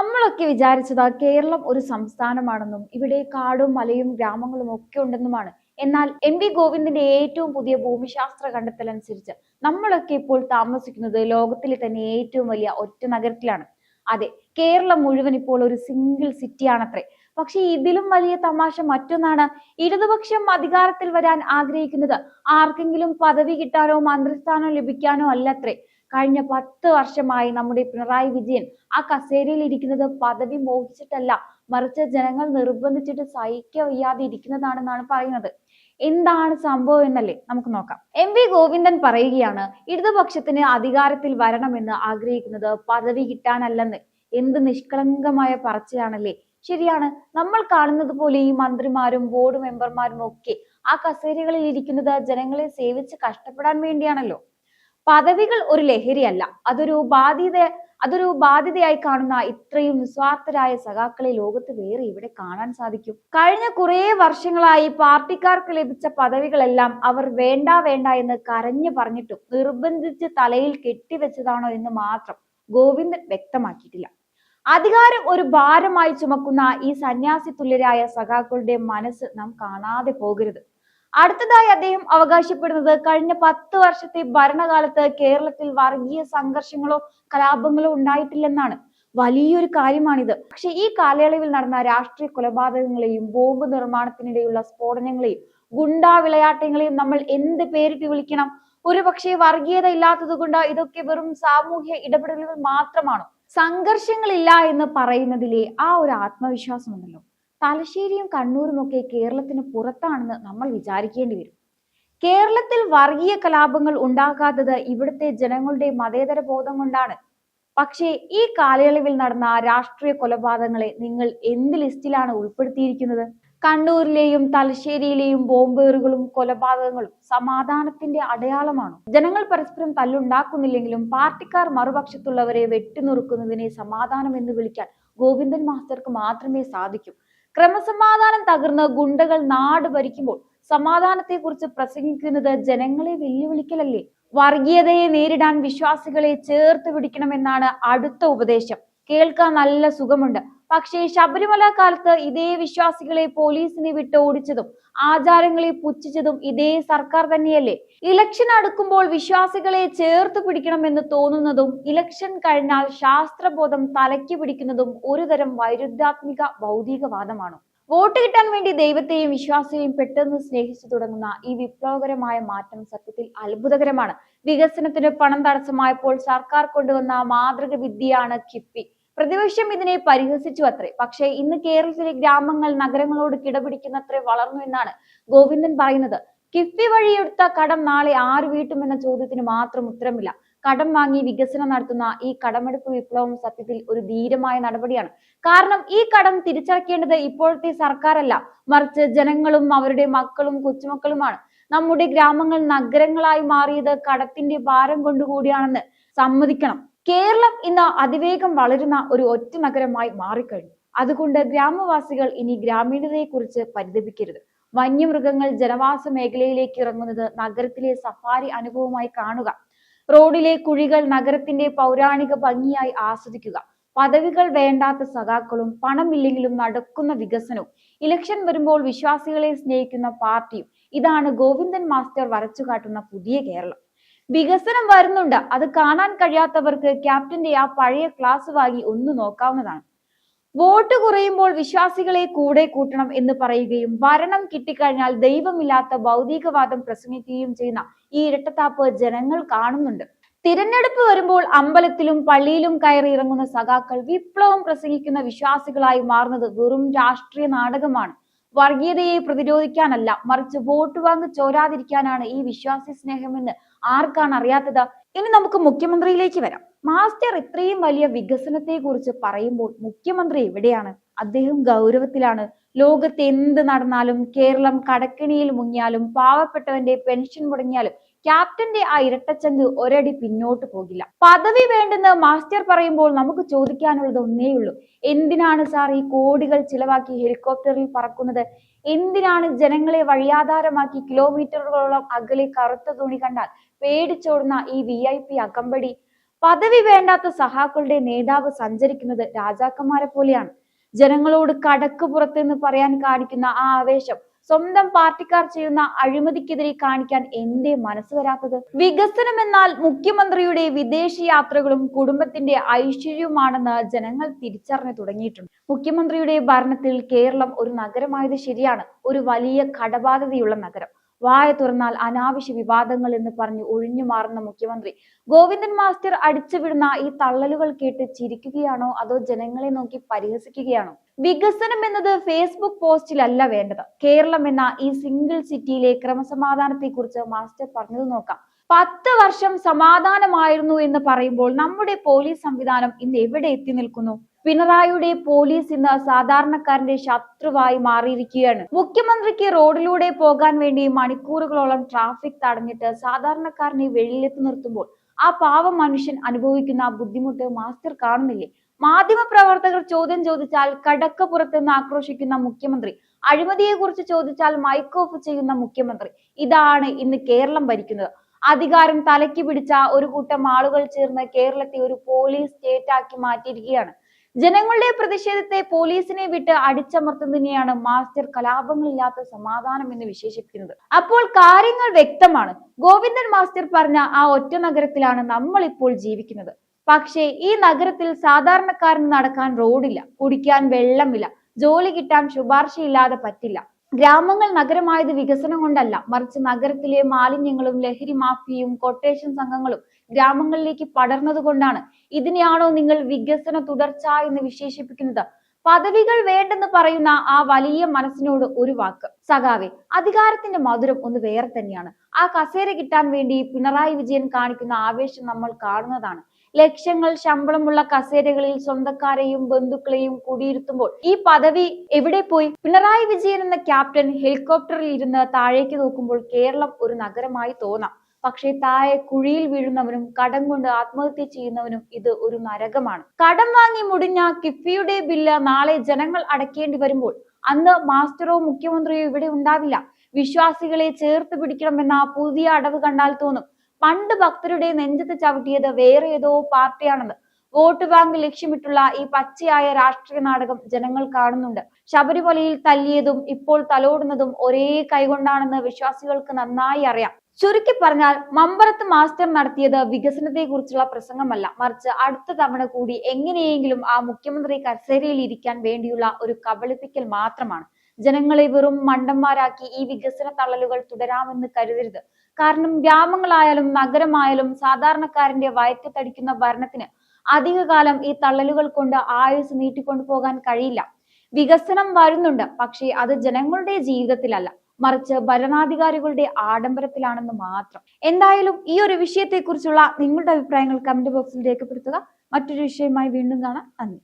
നമ്മളൊക്കെ വിചാരിച്ചത് കേരളം ഒരു സംസ്ഥാനമാണെന്നും ഇവിടെ കാടും മലയും ഗ്രാമങ്ങളും ഒക്കെ ഉണ്ടെന്നുമാണ്. എന്നാൽ എം.വി. ഗോവിന്ദന്റെ ഏറ്റവും പുതിയ ഭൂമിശാസ്ത്ര കണ്ടെത്തൽ അനുസരിച്ച് നമ്മളൊക്കെ ഇപ്പോൾ താമസിക്കുന്നത് ലോകത്തിലെ തന്നെ ഏറ്റവും വലിയ ഒറ്റ നഗരത്തിലാണ്. അതെ, കേരളം മുഴുവൻ ഇപ്പോൾ ഒരു സിംഗിൾ സിറ്റിയാണത്രേ. പക്ഷെ ഇതിലും വലിയ തമാശ മറ്റൊന്നാണ്. ഇടതുപക്ഷം അധികാരത്തിൽ വരാൻ ആഗ്രഹിക്കുന്നത് ആർക്കെങ്കിലും പദവി കിട്ടാനോ മന്ത്രിസ്ഥാനം ലഭിക്കാനോ അല്ലത്രേ. കഴിഞ്ഞ 10 വർഷമായി നമ്മുടെ പിണറായി വിജയൻ ആ കസേരയിൽ ഇരിക്കുന്നത് പദവി മോഹിച്ചിട്ടല്ല, മറിച്ച് ജനങ്ങൾ നിർബന്ധിച്ചിട്ട് സഹിക്കവയ്യാതെ ഇരിക്കുന്നതാണെന്നാണ് പറയുന്നത്. എന്താണ് സംഭവം എന്നല്ലേ നമുക്ക് നോക്കാം. എം.വി. ഗോവിന്ദൻ പറയുകയാണ്, ഇടതുപക്ഷത്തിന് അധികാരത്തിൽ വരണമെന്ന് ആഗ്രഹിക്കുന്നത് പദവി കിട്ടാനല്ലെന്ന്. എന്ത് നിഷ്കളങ്കമായ പറച്ചിലാണല്ലേ. ശരിയാണ്, നമ്മൾ കാണുന്നത് പോലെ ഈ മന്ത്രിമാരും ബോർഡ് മെമ്പർമാരും ഒക്കെ ആ കസേരകളിൽ ഇരിക്കുന്നത് ജനങ്ങളെ സേവിച്ച് കഷ്ടപ്പെടാൻ വേണ്ടിയാണല്ലോ. പദവികൾ ഒരു ലഹരിയല്ല, അതൊരു ബാധ്യതയായി കാണുന്ന ഇത്രയും നിസ്വാർത്ഥരായ സഖാക്കളെ ലോകത്ത് വേറെ ഇവിടെ കാണാൻ സാധിക്കും. കഴിഞ്ഞ കുറെ വർഷങ്ങളായി പാർട്ടിക്കാർക്ക് ലഭിച്ച പദവികളെല്ലാം അവർ വേണ്ട വേണ്ട എന്ന് കരഞ്ഞു പറഞ്ഞിട്ടും നിർബന്ധിച്ച് തലയിൽ കെട്ടിവെച്ചതാണോ എന്ന് മാത്രം ഗോവിന്ദൻ വ്യക്തമാക്കിയിട്ടില്ല. അധികാരം ഒരു ഭാരമായി ചുമക്കുന്ന ഈ സന്യാസി തുല്യരായ സഖാക്കളുടെ മനസ്സ് നാം കാണാതെ പോകരുത്. അടുത്തതായി അദ്ദേഹം അവകാശപ്പെടുന്നത് കഴിഞ്ഞ 10 വർഷത്തെ ഭരണകാലത്ത് കേരളത്തിൽ വർഗീയ സംഘർഷങ്ങളോ കലാപങ്ങളോ ഉണ്ടായിട്ടില്ലെന്നാണ്. വലിയൊരു കാര്യമാണിത്. പക്ഷെ ഈ കാലയളവിൽ നടന്ന രാഷ്ട്രീയ കൊലപാതകങ്ങളെയും ബോംബ് നിർമ്മാണത്തിനിടെയുള്ള സ്ഫോടനങ്ങളെയും ഗുണ്ടാ വിളയാട്ടങ്ങളെയും നമ്മൾ എന്ത് പേരിട്ട് വിളിക്കണം? ഒരുപക്ഷെ വർഗീയത ഇല്ലാത്തത് കൊണ്ട് ഇതൊക്കെ വെറും സാമൂഹ്യ ഇടപെടലുകൾ മാത്രമാണോ? സംഘർഷങ്ങളില്ല എന്ന് പറയുന്നതിലെ ആ ഒരു ആത്മവിശ്വാസമുണ്ടല്ലോ, തലശ്ശേരിയും കണ്ണൂരും ഒക്കെ കേരളത്തിന് പുറത്താണെന്ന് നമ്മൾ വിചാരിക്കേണ്ടി വരും. കേരളത്തിൽ വർഗീയ കലാപങ്ങൾ ഉണ്ടാകാത്തത് ഇവിടുത്തെ ജനങ്ങളുടെ മതേതര ബോധം കൊണ്ടാണ്. പക്ഷേ ഈ കാലയളവിൽ നടന്ന രാഷ്ട്രീയ കൊലപാതകങ്ങളെ നിങ്ങൾ എന്ത് ലിസ്റ്റിലാണ് ഉൾപ്പെടുത്തിയിരിക്കുന്നത്? കണ്ണൂരിലെയും തലശ്ശേരിയിലെയും ബോംബേറുകളും കൊലപാതകങ്ങളും സമാധാനത്തിന്റെ അടയാളമാണോ? ജനങ്ങൾ പരസ്പരം തല്ലുണ്ടാക്കുന്നില്ലെങ്കിലും പാർട്ടിക്കാർ മറുപക്ഷത്തുള്ളവരെ വെട്ടിനുറുക്കുന്നതിനെ സമാധാനം എന്ന് വിളിക്കാൻ ഗോവിന്ദൻ മാസ്റ്റർക്ക് മാത്രമേ സാധിക്കൂ. ക്രമസമാധാനം തകർന്ന് ഗുണ്ടകൾ നാട് ഭരിക്കുമ്പോൾ സമാധാനത്തെക്കുറിച്ച് പ്രസംഗിക്കുന്നത് ജനങ്ങളെ വെല്ലുവിളിക്കലല്ലേ? വർഗീയതയെ നേരിടാൻ വിശ്വാസികളെ ചേർത്ത് പിടിക്കണമെന്നാണ് അടുത്ത ഉപദേശം. കേൾക്കാൻ നല്ല സുഖമുണ്ട്. പക്ഷേ ശബരിമല കാലത്ത് ഇതേ വിശ്വാസികളെ പോലീസിനെ വിട്ട് ഓടിച്ചതും ആചാരങ്ങളെ പുച്ഛിച്ചതും ഇതേ സർക്കാർ തന്നെയല്ലേ? ഇലക്ഷൻ അടുക്കുമ്പോൾ വിശ്വാസികളെ ചേർത്ത് പിടിക്കണമെന്ന് തോന്നുന്നതും ഇലക്ഷൻ കഴിഞ്ഞാൽ ശാസ്ത്രബോധം തലയ്ക്ക് പിടിക്കുന്നതും ഒരുതരം വൈരുദ്ധ്യാത്മിക ഭൗതികവാദമാണോ? വോട്ട് കിട്ടാൻ വേണ്ടി ദൈവത്തെയും വിശ്വാസിയെയും പെട്ടെന്ന് സ്നേഹിച്ചു തുടങ്ങുന്ന ഈ വിപ്ലവകരമായ മാറ്റം സത്യത്തിൽ അത്ഭുതകരമാണ്. വികസനത്തിന് പണം തടസ്സമായപ്പോൾ സർക്കാർ കൊണ്ടുവന്ന മാതൃക വിദ്യയാണ് കിഫ്ബി. പ്രതിപക്ഷം ഇതിനെ പരിഹസിച്ചു അത്രേ. പക്ഷേ ഇന്ന് കേരളത്തിലെ ഗ്രാമങ്ങൾ നഗരങ്ങളോട് കിടപിടിക്കുന്നത്രേ വളർന്നു എന്നാണ് ഗോവിന്ദൻ പറയുന്നത്. കിഫ്ബി വഴിയെടുത്ത കടം നാളെ ആര് വീട്ടുമെന്ന ചോദ്യത്തിന് മാത്രം ഉത്തരമില്ല. കടം വാങ്ങി വികസനം നടത്തുന്ന ഈ കടമെടുപ്പ് വിപ്ലവം സത്യത്തിൽ ഒരു ധീരമായ നടപടിയാണ്. കാരണം ഈ കടം തിരിച്ചടക്കേണ്ടത് ഇപ്പോഴത്തെ സർക്കാരല്ല, മറിച്ച് ജനങ്ങളും അവരുടെ മക്കളും കൊച്ചുമക്കളുമാണ്. നമ്മുടെ ഗ്രാമങ്ങൾ നഗരങ്ങളായി മാറിയത് കടത്തിന്റെ ഭാരം കൊണ്ടുകൂടിയാണെന്ന് സമ്മതിക്കണം. കേരളം ഇന്ന് അതിവേഗം വളരുന്ന ഒരു ഒറ്റ നഗരമായി മാറിക്കഴിഞ്ഞു. അതുകൊണ്ട് ഗ്രാമവാസികൾ ഇനി ഗ്രാമീണതയെ കുറിച്ച് പരിതപിക്കരുത്. വന്യമൃഗങ്ങൾ ജനവാസ മേഖലയിലേക്ക് ഇറങ്ങുന്നത് നഗരത്തിലെ സഫാരി അനുഭവമായി കാണുക. റോഡിലെ കുഴികൾ നഗരത്തിന്റെ പൗരാണിക ഭംഗിയായി ആസ്വദിക്കുക. പദവികൾ വേണ്ടാത്ത സഖാക്കളും പണമില്ലെങ്കിലും നടക്കുന്ന വികസനവും ഇലക്ഷൻ വരുമ്പോൾ വിശ്വാസികളെ സ്നേഹിക്കുന്ന പാർട്ടിയും, ഇതാണ് ഗോവിന്ദൻ മാസ്റ്റർ വരച്ചു കാട്ടുന്ന പുതിയ കേരളം. വികസനം വരുന്നുണ്ട്, അത് കാണാൻ കഴിയാത്തവർക്ക് ക്യാപ്റ്റന്റെ ആ പഴയ ക്ലാസ് വാങ്ങി ഒന്ന് നോക്കാവുന്നതാണ്. വോട്ട് കുറയുമ്പോൾ വിശ്വാസികളെ കൂടെ കൂട്ടണം എന്ന് പറയുകയും ഭരണം കിട്ടിക്കഴിഞ്ഞാൽ ദൈവമില്ലാത്ത ഭൗതികവാദം പ്രസംഗിക്കുകയും ചെയ്യുന്ന ഈ ഇരട്ടത്താപ്പ് ജനങ്ങൾ കാണുന്നുണ്ട്. തിരഞ്ഞെടുപ്പ് വരുമ്പോൾ അമ്പലത്തിലും പള്ളിയിലും കയറി ഇറങ്ങുന്ന സഖാക്കൾ വിപ്ലവം പ്രസംഗിക്കുന്ന വിശ്വാസികളായി മാറുന്നത് വെറും രാഷ്ട്രീയ നാടകമാണ്. വർഗീയതയെ പ്രതിരോധിക്കാനല്ല, മറിച്ച് വോട്ട് വാങ്ങി ചോരാതിരിക്കാനാണ് ഈ വിശ്വാസി സ്നേഹമെന്ന് ആർക്കാണ് അറിയാത്തത്? ഇനി നമുക്ക് മുഖ്യമന്ത്രിയിലേക്ക് വരാം. മാസ്റ്റർ ഇത്രയും വലിയ വികസനത്തെ കുറിച്ച് പറയുമ്പോൾ മുഖ്യമന്ത്രി എവിടെയാണ്? അദ്ദേഹം ഗൗരവത്തിലാണ്. ലോകത്ത് എന്ത് നടന്നാലും, കേരളം കടക്കെണിയിൽ മുങ്ങിയാലും, പാവപ്പെട്ടവന്റെ പെൻഷൻ മുടങ്ങിയാലും ക്യാപ്റ്റന്റെ ആ ഇരട്ടച്ചങ്ക് ഒരടി പിന്നോട്ട് പോകില്ല. പദവി വേണ്ടെന്ന് മാസ്റ്റർ പറയുമ്പോൾ നമുക്ക് ചോദിക്കാനുള്ളത് ഒന്നേയുള്ളൂ, എന്തിനാണ് സാർ ഈ കോടികൾ ചിലവാക്കി ഹെലികോപ്റ്ററിൽ പറക്കുന്നത്? എന്തിനാണ് ജനങ്ങളെ വഴിയാധാരമാക്കി കിലോമീറ്ററുകളോളം അകലെ കറുത്ത തുണി കണ്ടാൽ പേടിച്ചോടുന്ന ഈ VIP അകമ്പടി? പദവി വേണ്ടാത്ത സഹാക്കളുടെ നേതാവ് സഞ്ചരിക്കുന്നത് രാജാക്കന്മാരെ പോലെയാണ്. ജനങ്ങളോട് കടക്ക് പുറത്തെന്ന് പറയാൻ കാണിക്കുന്ന ആ ആവേശം സ്വന്തം പാർട്ടിക്കാർ ചെയ്യുന്ന അഴിമതിക്കെതിരെ കാണിക്കാൻ എന്തേ മനസ്സ് വരാത്തത്? വികസനം എന്നാൽ മുഖ്യമന്ത്രിയുടെ വിദേശ യാത്രകളും കുടുംബത്തിന്റെ ഐശ്വര്യവുമാണെന്ന് ജനങ്ങൾ തിരിച്ചറിഞ്ഞു തുടങ്ങിയിട്ടുണ്ട്. മുഖ്യമന്ത്രിയുടെ ഭരണത്തിൽ കേരളം ഒരു നഗരമായത് ശരിയാണ്, ഒരു വലിയ കടബാധ്യതയുള്ള നഗരം. വായ തുറന്നാൽ അനാവശ്യ വിവാദങ്ങൾ എന്ന് പറഞ്ഞ് ഒഴിഞ്ഞു മാറുന്ന മുഖ്യമന്ത്രി ഗോവിന്ദൻ മാസ്റ്റർ അടിച്ചുവിടുന്ന ഈ തള്ളലുകൾ കേട്ട് ചിരിക്കുകയാണോ അതോ ജനങ്ങളെ നോക്കി പരിഹസിക്കുകയാണോ? വികസനം എന്നത് ഫേസ്ബുക്ക് പോസ്റ്റിലല്ല വേണ്ടത്. കേരളം എന്ന ഈ സിംഗിൾ സിറ്റിയിലെ ക്രമസമാധാനത്തെ കുറിച്ച് മാസ്റ്റർ പറഞ്ഞത് നോക്കാം. 10 വർഷം സമാധാനമായിരുന്നു എന്ന് പറയുമ്പോൾ നമ്മുടെ പോലീസ് സംവിധാനം ഇന്ന് എവിടെ എത്തി നിൽക്കുന്നു? പിണറായിയുടെ പോലീസ് ഇന്ന് സാധാരണക്കാരന്റെ ശത്രുവായി മാറിയിരിക്കുകയാണ്. മുഖ്യമന്ത്രിക്ക് റോഡിലൂടെ പോകാൻ വേണ്ടി മണിക്കൂറുകളോളം ട്രാഫിക് തടഞ്ഞിട്ട് സാധാരണക്കാരനെ വെളിയിലെത്തി നിർത്തുമ്പോൾ ആ പാവം മനുഷ്യൻ അനുഭവിക്കുന്ന ബുദ്ധിമുട്ട് മാസ്റ്റർ കാണുന്നില്ലേ? മാധ്യമപ്രവർത്തകർ ചോദ്യം ചോദിച്ചാൽ കടക്കപ്പുറത്തെന്ന് ആക്രോശിക്കുന്ന മുഖ്യമന്ത്രി, അഴിമതിയെ കുറിച്ച് ചോദിച്ചാൽ മൈക്ക് ഓഫ് ചെയ്യുന്ന മുഖ്യമന്ത്രി. ഇതാണ് ഇന്ന് കേരളം ഭരിക്കുന്നത്. അധികാരം തലയ്ക്ക് പിടിച്ച ഒരു കൂട്ടം ആളുകൾ ചേർന്ന് കേരളത്തെ ഒരു പോലീസ് സ്റ്റേറ്റ് ആക്കി മാറ്റിയിരിക്കുകയാണ്. ജനങ്ങളുടെ പ്രതിഷേധത്തെ പോലീസിനെ വിട്ട് അടിച്ചമർത്തുന്നതിനെയാണ് മാസ്റ്റർ കലാപങ്ങളില്ലാത്ത സമാധാനം എന്ന് വിശേഷിപ്പിക്കുന്നത്. അപ്പോൾ കാര്യങ്ങൾ വ്യക്തമാണ്. ഗോവിന്ദൻ മാസ്റ്റർ പറഞ്ഞ ആ ഒറ്റ നഗരത്തിലാണ് നമ്മൾ ഇപ്പോൾ ജീവിക്കുന്നത്. പക്ഷേ ഈ നഗരത്തിൽ സാധാരണക്കാരന് നടക്കാൻ റോഡില്ല, കുടിക്കാൻ വെള്ളമില്ല, ജോലി കിട്ടാൻ ശുപാർശയില്ലാതെ പറ്റില്ല. ഗ്രാമങ്ങൾ നഗരമായത് വികസനം കൊണ്ടല്ല, മറിച്ച് നഗരത്തിലെ മാലിന്യങ്ങളും ലഹരി മാഫിയയും കൊട്ടേഷൻ സംഘങ്ങളും ഗ്രാമങ്ങളിലേക്ക് പടർന്നത് കൊണ്ടാണ്. ഇതിനെയാണോ നിങ്ങൾ വികസന തുടർച്ച എന്ന് വിശേഷിപ്പിക്കുന്നത്? പദവികൾ വേണ്ടെന്ന് പറയുന്ന ആ വലിയ മനസ്സിനോട് ഒരു വാക്ക്. സഖാവേ, അധികാരത്തിന്റെ മധുരം ഒന്ന് വേറെ തന്നെയാണ്. ആ കസേര കിട്ടാൻ വേണ്ടി പിണറായി വിജയൻ കാണിക്കുന്ന ആവേശം നമ്മൾ കാണുന്നതാണ്. ലക്ഷങ്ങൾ ശമ്പളമുള്ള കസേരകളിൽ സ്വന്തക്കാരെയും ബന്ധുക്കളെയും കുടിയിരുത്തുമ്പോൾ ഈ പദവി എവിടെ പോയി? പിണറായി വിജയൻ എന്ന ക്യാപ്റ്റൻ ഹെലികോപ്റ്ററിൽ ഇരുന്ന് താഴേക്ക് നോക്കുമ്പോൾ കേരളം ഒരു നഗരമായി തോന്നാം. പക്ഷേ താഴെ കുഴിയിൽ വീഴുന്നവനും കടം കൊണ്ട് ആത്മഹത്യ ചെയ്യുന്നവനും ഇത് ഒരു നരകമാണ്. കടം വാങ്ങി മുടിഞ്ഞ കിഫ്ബിയുടെ ബില്ല് നാളെ ജനങ്ങൾ അടയ്ക്കേണ്ടി വരുമ്പോൾ അന്ന് മാസ്റ്ററോ മുഖ്യമന്ത്രിയോ ഇവിടെ ഉണ്ടാവില്ല. വിശ്വാസികളെ ചേർത്ത് പിടിക്കണമെന്ന പുതിയ അടവ് കണ്ടാൽ തോന്നും പണ്ട് ഭക്തരുടെ നെഞ്ചത്ത് ചവിട്ടിയത് വേറെ ഏതോ പാർട്ടിയാണെന്ന്. വോട്ട് ബാങ്ക് ലക്ഷ്യമിട്ടുള്ള ഈ പച്ചയായ രാഷ്ട്രീയ നാടകം ജനങ്ങൾ കാണുന്നുണ്ട്. ശബരിമലയിൽ തല്ലിയതും ഇപ്പോൾ തലോടുന്നതും ഒരേ കൈകൊണ്ടാണെന്ന് വിശ്വാസികൾക്ക് നന്നായി അറിയാം. ചുരുക്കി പറഞ്ഞാൽ മമ്പറത്ത് മാസ്റ്റർ നടത്തിയത് വികസനത്തെ കുറിച്ചുള്ള പ്രസംഗമല്ല, മറിച്ച് അടുത്ത തവണ കൂടി എങ്ങനെയെങ്കിലും ആ മുഖ്യമന്ത്രി കസേരയിൽ ഇരിക്കാൻ വേണ്ടിയുള്ള ഒരു കബളിപ്പിക്കൽ മാത്രമാണ്. ജനങ്ങളെ വെറും മണ്ടന്മാരാക്കി ഈ വികസന തള്ളലുകൾ തുടരാമെന്ന് കരുതരുത്. കാരണം ഗ്രാമങ്ങളായാലും നഗരമായാലും സാധാരണക്കാരന്റെ വയറ്റത്തടിക്കുന്ന ഭരണത്തിന് അധികകാലം ഈ തള്ളലുകൾ കൊണ്ട് ആയുസ് നീട്ടിക്കൊണ്ടു പോകാൻ കഴിയില്ല. വികസനം വരുന്നുണ്ട്, പക്ഷേ അത് ജനങ്ങളുടെ ജീവിതത്തിലല്ല, മറിച്ച് ഭരണാധികാരികളുടെ ആഡംബരത്തിലാണെന്ന് മാത്രം. എന്തായാലും ഈ ഒരു വിഷയത്തെക്കുറിച്ചുള്ള നിങ്ങളുടെ അഭിപ്രായങ്ങൾ കമന്റ് ബോക്സിൽ രേഖപ്പെടുത്തുക. മറ്റൊരു വിഷയമായി വീണ്ടും കാണാം. നന്ദി.